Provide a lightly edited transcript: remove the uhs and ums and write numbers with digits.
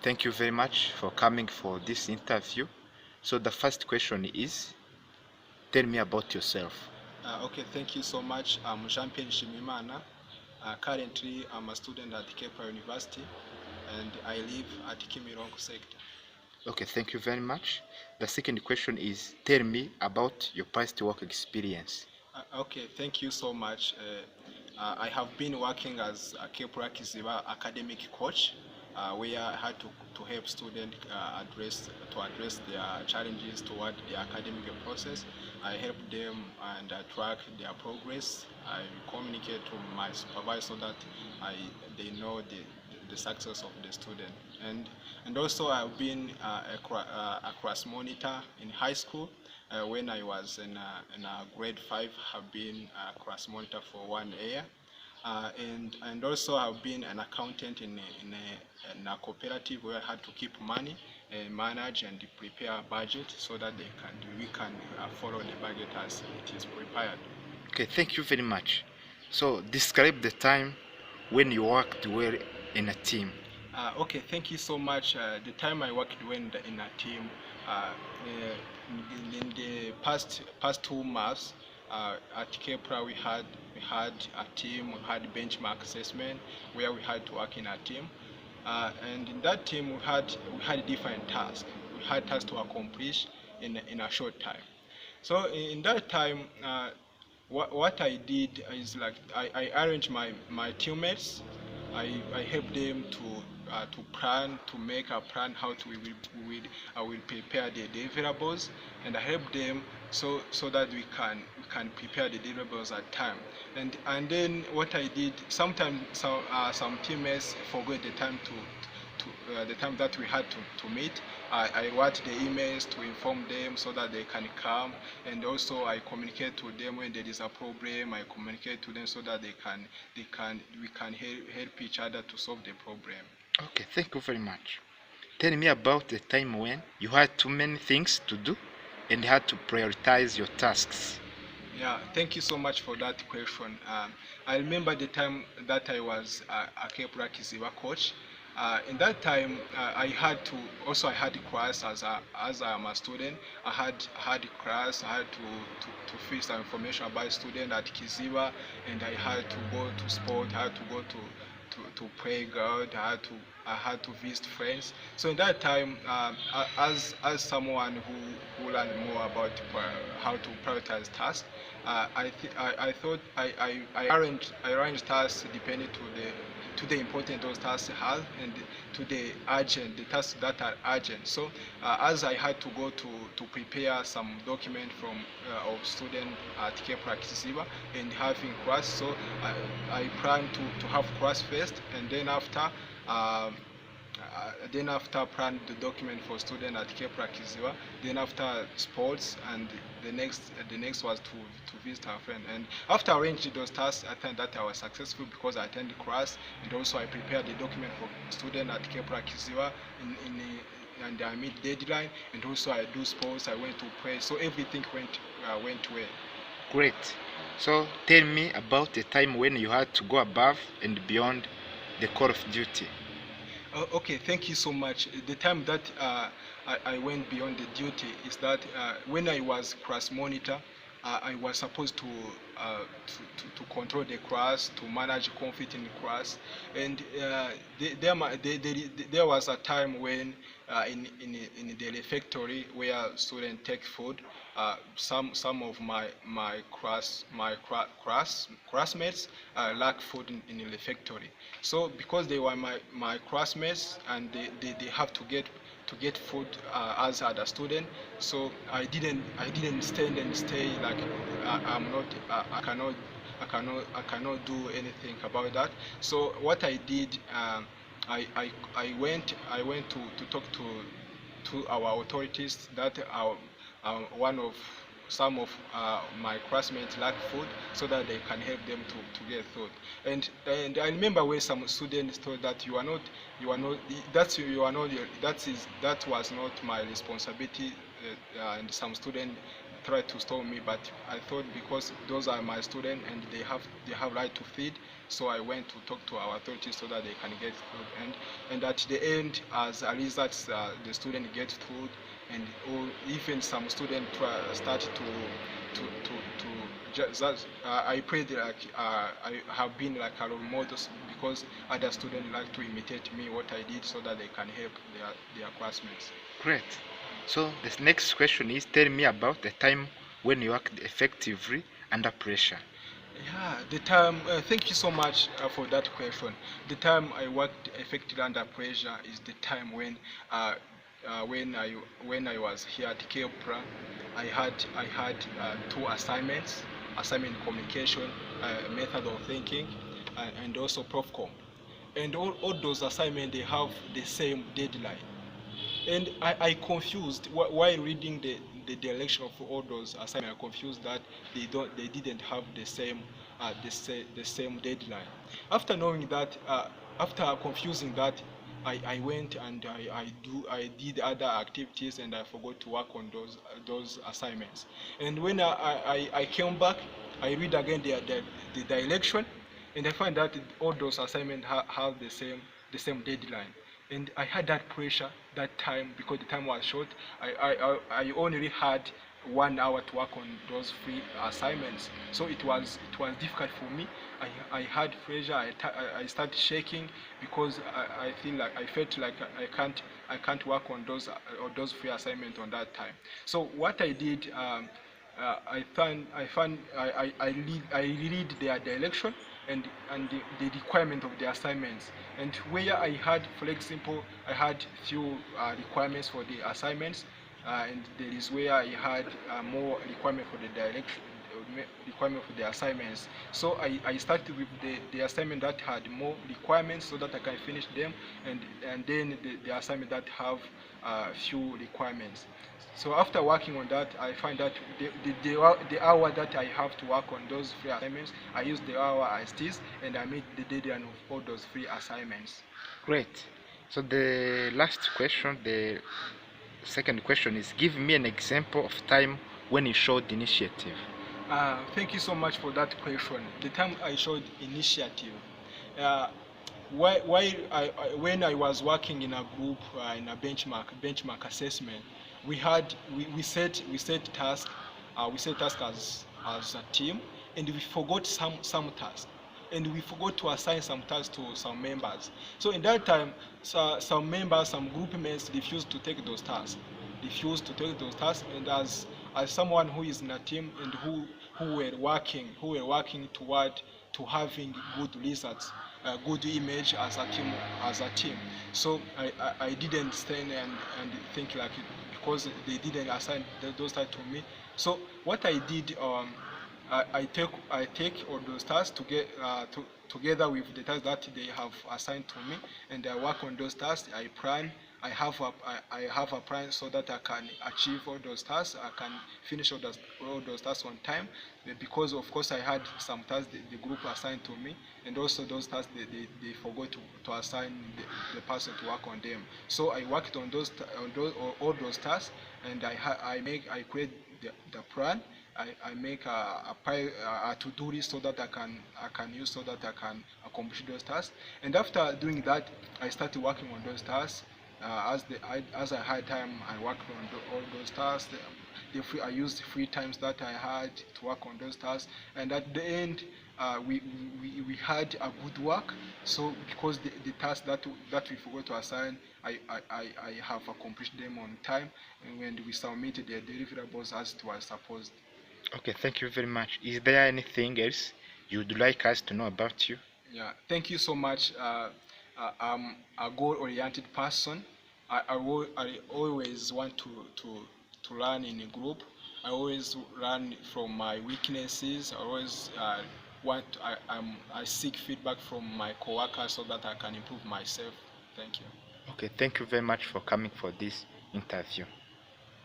Thank you very much for coming for this interview. So the first question is, tell me about yourself. Okay, thank you so much. I'm Jean-Pierre Shimimana. Currently, I'm a student at Kepler University and I live at Kimirongo sector. Okay, thank you very much. The second question is, tell me about your past work experience. Okay, thank you so much. I have been working as a Kepler Kiziba academic coach, where I had to help students address their challenges toward the academic process. I help them and track their progress. I communicate to my supervisor so that they know the success of the student. And also I've been a class monitor in high school. When I was in grade 5, have been a class monitor for 1 year. And also I've been an accountant in a cooperative where I had to keep money and manage and prepare a budget so that we can follow the budget as it is prepared. Okay, thank you very much. So describe the time when you worked well in a team. Okay, thank you so much. The time I worked in a team, in the past 2 months at Kepra, we had a team, we had benchmark assessment where we had to work in a team, and in that team we had different tasks. We had tasks to accomplish in a short time. So in that time, what I did is like I arranged my teammates. I help them to plan, to make a plan how to I will prepare the deliverables, and I help them so that we can prepare the deliverables at time. And then what I did, sometimes some teammates forget the time that we had to meet. I write the emails to inform them so that they can come, and also I communicate to them when there is a problem. I communicate to them so that we can help each other to solve the problem. Okay, thank you very much. Tell me about the time when you had too many things to do and had to prioritize your tasks. Yeah, thank you so much for that question. I remember the time that I was a Kepra Kiziwa coach. In that time, I had class as I'm a student. I had class. I had to fill some information about student at Kiziba, and I had to go to sport. I had to go to play God. I had to visit friends. So in that time, as someone who learned more about how to prioritize tasks, I thought I arranged tasks depending to the important those tasks have, and to the tasks that are urgent. So as I had to go to prepare some document from of student at K Practice and having class, so I plan to have class first, and then after plan the document for student at Kepra Kiziwa, then after sports, and the next was to visit our friend. And after arranging those tasks, I think that I was successful because I attended class, and also I prepared the document for student at Kepra Kiziwa and I meet deadline, and also I do sports, I went to play, so everything went well. Great. So tell me about the time when you had to go above and beyond the call of duty. Okay, thank you so much. The time that I went beyond the duty is that when I was class monitor, I was supposed to control the class, to manage conflict in the class, and there was a time when in the refectory where students take food, some of my classmates lack food in the refectory. So because they were my classmates, and they have to get food as other student, so I didn't stand and stay like I'm not I cannot do anything about that. So what I did, I went to talk to our authorities that one of some of my classmates lack food, so that they can help them to get food. And I remember when some students told that you are not that's you are not that was not my responsibility, and some students tried to stop me, but I thought because those are my students and they have right to feed, so I went to talk to our authorities so that they can get food. And at the end, as a result, the student get food, and or even some students start to just I pray that I have been like a role model, because other students like to imitate me what I did so that they can help their classmates. Great. So the next question is, tell me about the time when you worked effectively under pressure. Yeah, the time. Thank you so much for that question. The time I worked effectively under pressure is the time uh, when I was here at Kepra. I had two assignments: assignment communication, method of thinking, and also Profcom. And all those assignments, they have the same deadline. And I confused while reading the direction of all those assignments. I confused that they didn't have the same deadline. After knowing that, after confusing that, I went and I did other activities, and I forgot to work on those assignments. And when I came back, I read again the direction, and I find that all those assignments have the same deadline. And I had that pressure that time because the time was short. I only had 1 hour to work on those three assignments, so it was difficult for me. I had pressure. I started shaking because I felt like I can't work on those three assignments on that time. So what I did, I read their direction and the requirement of the assignments, and where I had, for example, I had few requirements for the assignments, and there is where I had more requirement for the direction, requirement for the assignments. So I started with the assignment that had more requirements so that I can finish them, and then the assignment that have few requirements. So after working on that, I find that the hour that I have to work on those three assignments, I use the hour as this, and I meet the deadline of all those three assignments. Great. So the last question, the second question is, give me an example of time when you showed initiative. Thank you so much for that question. The time I showed initiative, uh, when I was working in a group, in a benchmark assessment, we set tasks, as a team, and we forgot some tasks, and we forgot to assign some tasks to some members. So in that time, some members, some group mates refused to take those tasks, and as someone who is in a team and who were working toward to having good results, good image as a team. So I didn't stand and think like it, because they didn't assign those tasks to me. So what I did, I take all those tasks together with the tasks that they have assigned to me, and I work on those tasks. I plan. I have a plan so that I can achieve all those tasks. I can finish all those tasks on time, because of course I had some tasks the group assigned to me, and also those tasks they forgot to assign the person to work on them. So I worked on all those tasks, and I create the plan. I make a to-do list so that I can use so that I can accomplish those tasks. And after doing that, I started working on those tasks. As I had time, I worked on all those tasks. I used the free times that I had to work on those tasks, and at the end, we had a good work. So because the tasks that we forgot to assign, I have accomplished them on time, and when we submitted the deliverables as it was supposed. Okay, thank you very much. Is there anything else you'd like us to know about you? Yeah, thank you so much. I'm a goal-oriented person. I always want to learn in a group. I always learn from my weaknesses. I always I seek feedback from my coworkers so that I can improve myself. Thank you. Okay, thank you very much for coming for this interview.